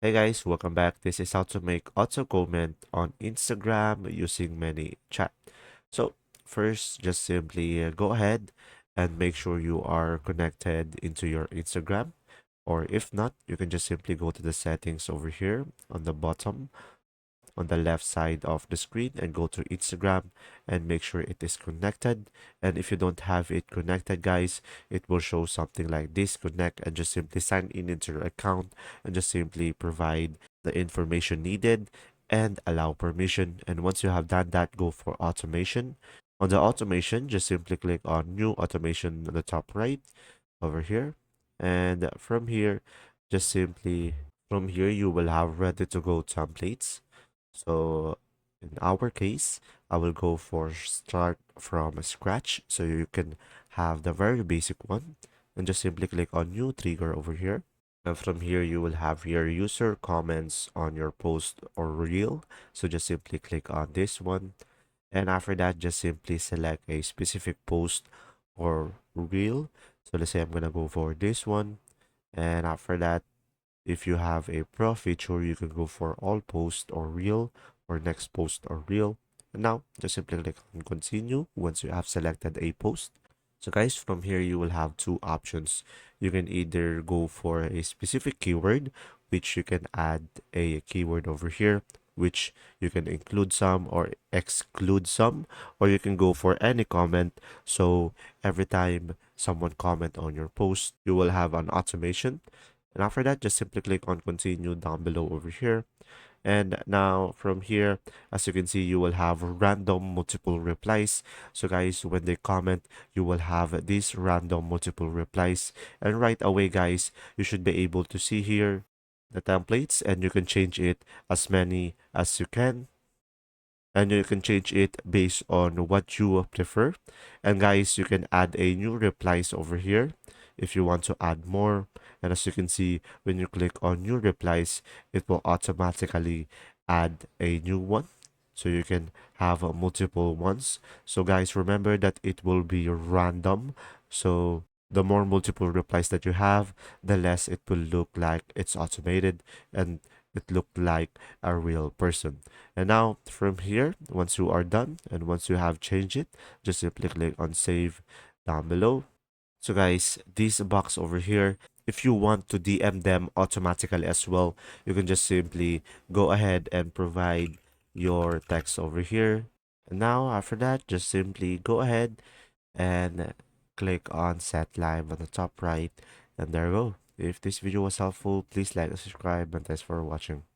Hey guys, welcome back. This is how to make auto comment on Instagram using Manychat. So first, just simply go ahead and make sure you are connected into your Instagram. Or if not, you can just simply go to the settings over here on the bottom on the left side of the screen and go to Instagram and make sure it is connected. And if you don't have it connected, guys, it will show something like this connect and just simply sign in into your account and just simply provide the information needed and allow permission. And once you have done that, go for automation. On the automation, just simply click on new automation on the top right over here. And from here, just simply from here, you will have ready to go templates. So in our case, I will go for start from scratch. So you can have the very basic one and just simply click on new trigger over here. And from here, you will have your user comments on your post or reel. So just simply click on this one. And after that, just simply select a specific post or reel. So let's say I'm gonna go for this one. And after that, if you have a pro feature, you can go for all post or reel or next post or reel. And now just simply click on continue once you have selected a post. So guys, from here you will have two options. You can either go for a specific keyword, which you can add a keyword over here, which you can include some or exclude some, or you can go for any comment. So every time someone comment on your post, you will have an automation. And after that, just simply click on continue down below over here. And now from here, as you can see, you will have random multiple replies. So guys, when they comment, you will have these random multiple replies. And right away, guys, you should be able to see here the templates and you can change it as many as you can and you can change it based on what you prefer. And guys, you can add a new replies over here if you want to add more. And as you can see, when you click on new replies, it will automatically add a new one. So you can have multiple ones. So guys, remember that it will be random. So the more multiple replies that you have, the less it will look like it's automated and it look like a real person. And now from here, once you are done and once you have changed it, just simply click on save down below. So guys, this box over here, if you want to DM them automatically as well, you can just simply go ahead and provide your text over here. And now after that, just simply go ahead and click on set live on the top right. And there you go. If this video was helpful, please like and subscribe and thanks for watching.